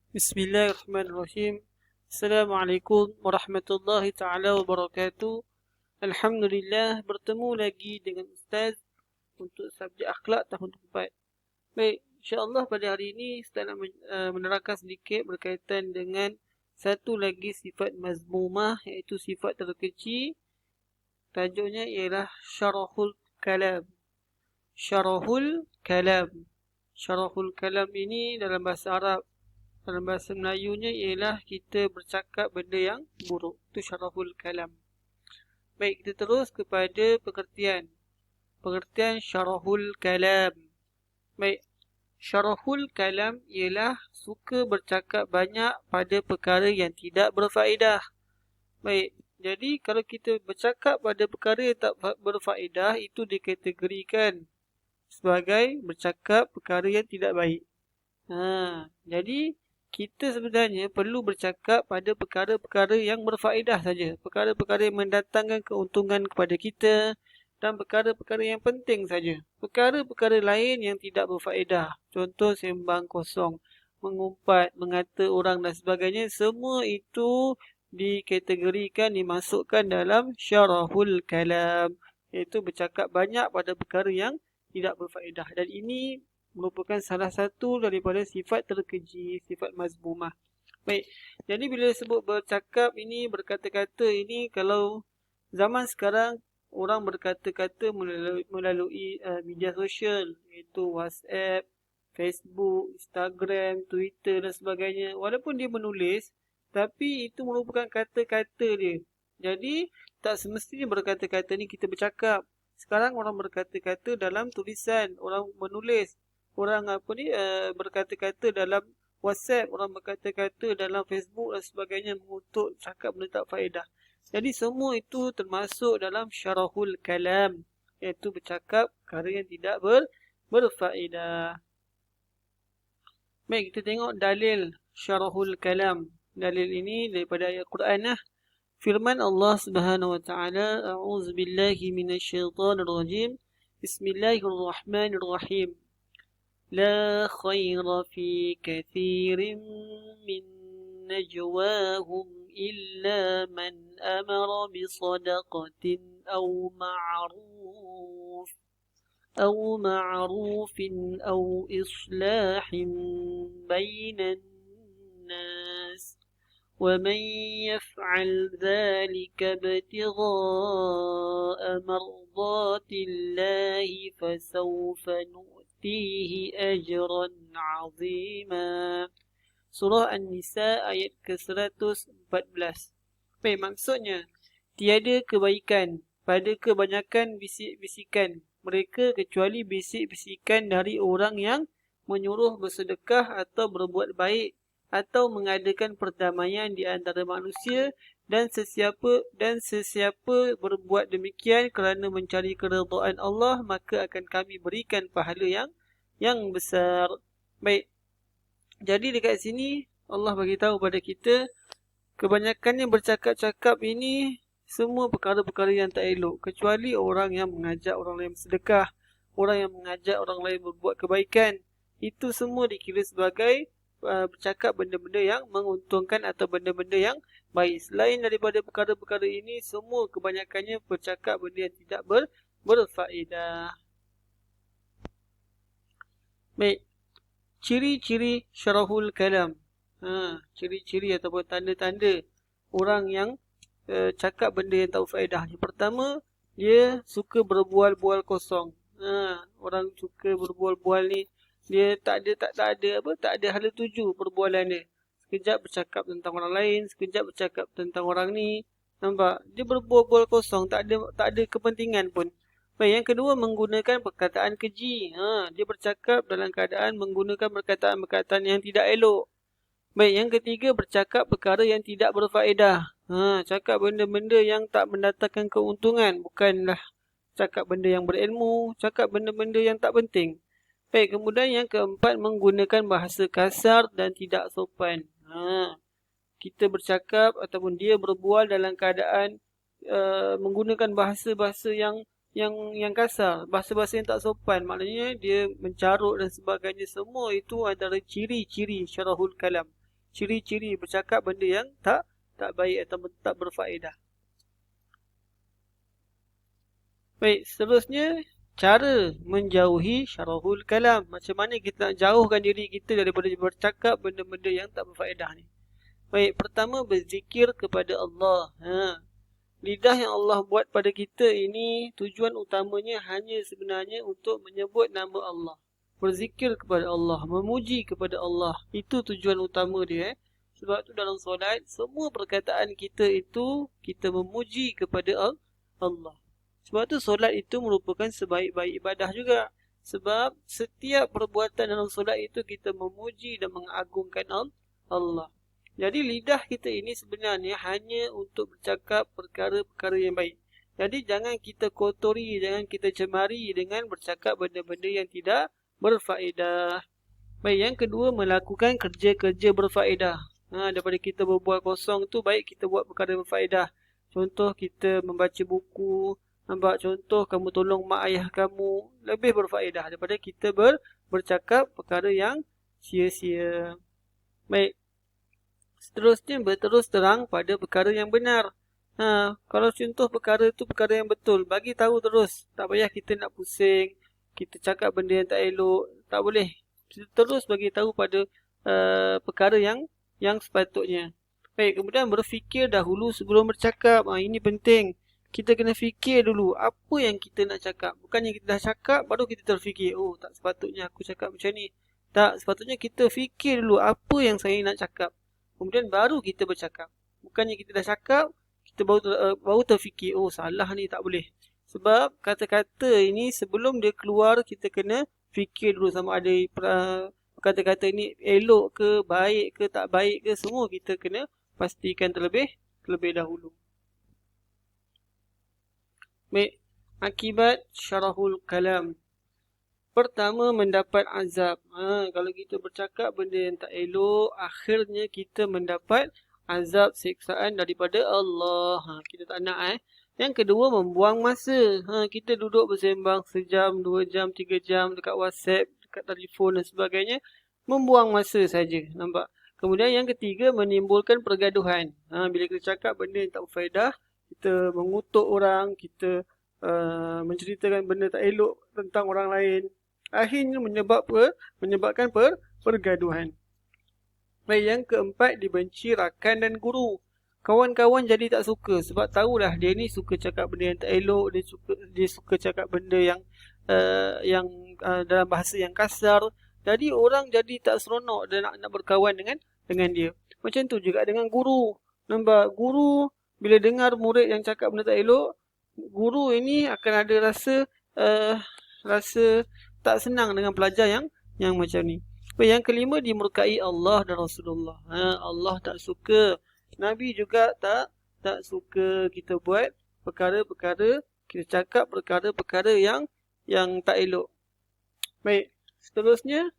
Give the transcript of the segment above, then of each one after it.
Bismillahirrahmanirrahim. Assalamualaikum warahmatullahi taala wabarakatuh. Alhamdulillah bertemu lagi dengan Ustaz untuk subjek akhlak tahun keempat. Baik, insya-Allah pada hari ini Ustaz nak menerangkan sedikit berkaitan dengan satu lagi sifat mazmumah iaitu sifat terkecil. Tajuknya ialah syarahul kalam. Syarahul kalam. Syarahul kalam ini dalam bahasa Arab, dalam bahasa Melayunya ialah kita bercakap benda yang buruk. Itu syarahul kalam. Baik, kita terus kepada pengertian. Pengertian syarahul kalam. Baik, syarahul kalam ialah suka bercakap banyak pada perkara yang tidak berfaedah. Baik, jadi kalau kita bercakap pada perkara yang tak berfaedah, itu dikategorikan sebagai bercakap perkara yang tidak baik. Jadi kita sebenarnya perlu bercakap pada perkara-perkara yang berfaedah saja. Perkara-perkara yang mendatangkan keuntungan kepada kita dan perkara-perkara yang penting saja. Perkara-perkara lain yang tidak berfaedah, contoh sembang kosong, mengumpat, mengata orang dan sebagainya, semua itu dikategorikan, dimasukkan dalam syarahul kalam, iaitu bercakap banyak pada perkara yang tidak berfaedah. Dan ini merupakan salah satu daripada sifat terkeji, sifat mazmumah. Baik, jadi bila sebut bercakap ini, berkata-kata ini, kalau zaman sekarang orang berkata-kata melalui media sosial, iaitu WhatsApp, Facebook, Instagram, Twitter dan sebagainya. Walaupun dia menulis, tapi itu merupakan kata-kata dia. Jadi tak semestinya berkata-kata ni kita bercakap. Sekarang orang berkata-kata dalam tulisan, orang menulis. Orang berkata-kata dalam WhatsApp, orang berkata-kata dalam Facebook dan sebagainya untuk cakap benda tak faedah. Jadi semua itu termasuk dalam syarahul kalam, iaitu bercakap perkara yang tidak berfaedah. Baik, kita tengok dalil syarahul kalam. Dalil ini daripada ayat Quran. Firman Allah Subhanahu wa taala, a'udzubillahi minasyaitonirrajim. Bismillahirrahmanirrahim. لا خير في كثير من نجواهم إلا من أمر بصدقة أو معروف أو إصلاح بين الناس ومن يفعل ذلك ابتغاء مرضات الله فسوف نؤتيه أجرا عظيما. Surah An-Nisa ayat ke-114. Baik, maksudnya tiada kebaikan pada kebanyakan bisik-bisikan mereka kecuali bisik-bisikan dari orang yang menyuruh bersedekah atau berbuat baik atau mengadakan perdamaian di antara manusia, dan sesiapa berbuat demikian kerana mencari keredaan Allah, maka akan kami berikan pahala yang besar. Baik, jadi dekat sini Allah bagi tahu pada kita, kebanyakannya bercakap-cakap ini semua perkara-perkara yang tak elok, kecuali orang yang mengajak orang lain bersedekah, orang yang mengajak orang lain berbuat kebaikan. Itu semua dikira sebagai bercakap benda-benda yang menguntungkan atau benda-benda yang baik. Selain daripada perkara-perkara ini, semua kebanyakannya bercakap benda yang tidak berfaedah. Baik, ciri-ciri syarahul kalam. Ciri-ciri ataupun tanda-tanda orang yang cakap benda yang tak berfaedah. Yang pertama, dia suka berbual-bual kosong. Orang suka berbual-bual ni, dia tak ada hala tuju perbualan dia. Sekejap bercakap tentang orang lain, sekejap bercakap tentang orang ni. Nampak? Dia berbual-bual kosong, tak ada kepentingan pun. Baik, yang kedua, menggunakan perkataan keji. Dia bercakap dalam keadaan menggunakan perkataan-perkataan yang tidak elok. Baik, yang ketiga, bercakap perkara yang tidak berfaedah. Cakap benda-benda yang tak mendatangkan keuntungan. Bukanlah cakap benda yang berilmu, cakap benda-benda yang tak penting. Baik, kemudian yang keempat, menggunakan bahasa kasar dan tidak sopan. Kita bercakap ataupun dia berbual dalam keadaan menggunakan bahasa-bahasa yang kasar, bahasa-bahasa yang tak sopan, maknanya dia mencarut dan sebagainya. Semua itu adalah ciri-ciri syarahul kalam. ciri-ciri bercakap benda yang tak baik atau tak berfaedah. Baik, seterusnya cara menjauhi syarahul kalam. Macam mana kita nak jauhkan diri kita daripada bercakap benda-benda yang tak berfaedah ni. Baik, pertama berzikir kepada Allah. Lidah yang Allah buat pada kita ini tujuan utamanya hanya sebenarnya untuk menyebut nama Allah. Berzikir kepada Allah, memuji kepada Allah. Itu tujuan utama dia. Sebab tu dalam solat, semua perkataan kita itu kita memuji kepada Allah. Sebab tu solat itu merupakan sebaik-baik ibadah juga. Sebab setiap perbuatan dalam solat itu kita memuji dan mengagungkan Allah. Jadi lidah kita ini sebenarnya hanya untuk bercakap perkara-perkara yang baik. Jadi jangan kita kotori, jangan kita cemari dengan bercakap benda-benda yang tidak berfaedah. Baik, yang kedua melakukan kerja-kerja berfaedah. Daripada kita berbual kosong tu, baik kita buat perkara berfaedah. Contoh kita membaca buku, nampak contoh kamu tolong mak ayah kamu, lebih berfaedah daripada kita bercakap perkara yang sia-sia. Baik. Seterusnya berterus terang pada perkara yang benar. Kalau contoh perkara tu perkara yang betul, bagi tahu terus. Tak payah kita nak pusing, kita cakap benda yang tak elok, tak boleh. Kita terus bagi tahu pada perkara yang sepatutnya. Baik, kemudian berfikir dahulu sebelum bercakap. Ini penting. Kita kena fikir dulu apa yang kita nak cakap. Bukannya kita dah cakap baru kita terfikir, oh tak sepatutnya aku cakap macam ni. Tak, sepatutnya kita fikir dulu apa yang saya nak cakap. Kemudian baru kita bercakap. Bukannya kita dah cakap, kita baru terfikir, oh salah ni, tak boleh. Sebab kata-kata ini sebelum dia keluar, kita kena fikir dulu sama ada kata-kata ini elok ke, baik ke, tak baik ke, semua kita kena pastikan terlebih dahulu. Baik, akibat syarahul kalam. Pertama, mendapat azab. Kalau kita bercakap benda yang tak elok, akhirnya kita mendapat azab siksaan daripada Allah. Kita tak nak. Yang kedua, membuang masa. Kita duduk bersembang sejam, 2 jam, 3 jam dekat WhatsApp, dekat telefon dan sebagainya. Membuang masa saja. Nampak? Kemudian yang ketiga, menimbulkan pergaduhan. Bila kita cakap benda yang tak berfaedah, kita mengutuk orang, kita menceritakan benda tak elok tentang orang lain. Akhirnya menyebabkan pergaduhan. Baik, yang keempat, dibenci rakan dan guru. Kawan-kawan jadi tak suka sebab tahulah dia ni suka cakap benda yang tak elok, dia suka cakap benda yang dalam bahasa yang kasar. Jadi orang jadi tak seronok dan nak berkawan dengan dia. Macam tu juga dengan guru. Nampak, guru bila dengar murid yang cakap benda tak elok, guru ini akan ada rasa tak senang dengan pelajar yang macam ni. Yang kelima, dimurkai Allah dan Rasulullah. Allah tak suka. Nabi juga tak suka kita buat perkara-perkara, kita cakap perkara-perkara yang tak elok. Baik, seterusnya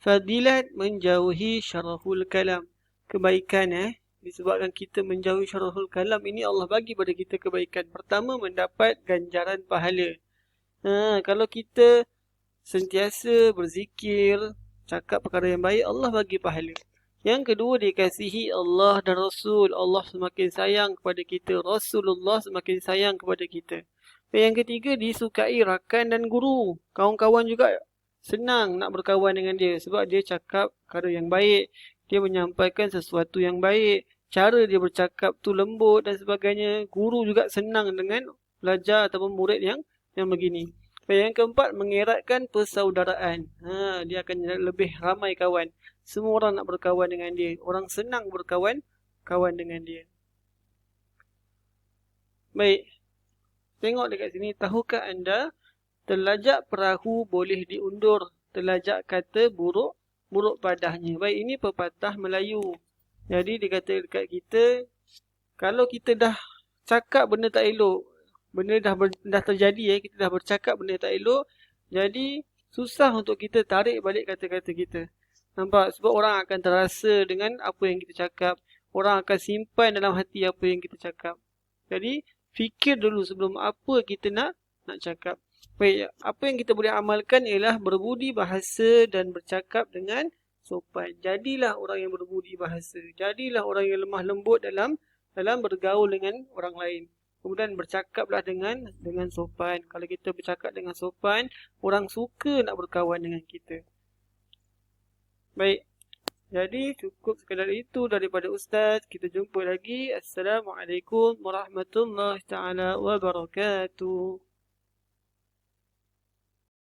fadilat menjauhi syarahul kalam. Kebaikan disebabkan kita menjauhi syarahul kalam ini, Allah bagi pada kita kebaikan. Pertama, mendapat ganjaran pahala. Kalau kita sentiasa berzikir, cakap perkara yang baik, Allah bagi pahala. Yang kedua, dikasihi Allah dan Rasul. Allah semakin sayang kepada kita, Rasulullah semakin sayang kepada kita. Yang ketiga, disukai rakan dan guru. Kawan-kawan juga senang nak berkawan dengan dia sebab dia cakap perkara yang baik, dia menyampaikan sesuatu yang baik, cara dia bercakap tu lembut dan sebagainya. Guru juga senang dengan pelajar ataupun murid yang begini. Yang keempat, mengeratkan persaudaraan. Dia akan lebih ramai kawan. Semua orang nak berkawan dengan dia. Orang senang berkawan dengan dia. Baik. Tengok dekat sini. Tahukah anda, terlajak perahu boleh diundur, terlajak kata buruk padahnya. Baik, ini pepatah Melayu. Jadi dikata dekat kita, kalau kita dah cakap benda tak elok, benda dah terjadi, kita dah bercakap benda tak elok, jadi susah untuk kita tarik balik kata-kata kita. Nampak? Sebab orang akan terasa dengan apa yang kita cakap. Orang akan simpan dalam hati apa yang kita cakap. Jadi fikir dulu sebelum apa kita nak cakap. Baik, apa yang kita boleh amalkan ialah berbudi bahasa dan bercakap dengan sopan. Jadilah orang yang berbudi bahasa. Jadilah orang yang lemah lembut dalam bergaul dengan orang lain. Kemudian bercakaplah dengan sopan. Kalau kita bercakap dengan sopan, orang suka nak berkawan dengan kita. Baik. Jadi cukup sekadar itu daripada Ustaz. Kita jumpa lagi. Assalamualaikum warahmatullahi taala wabarakatuh.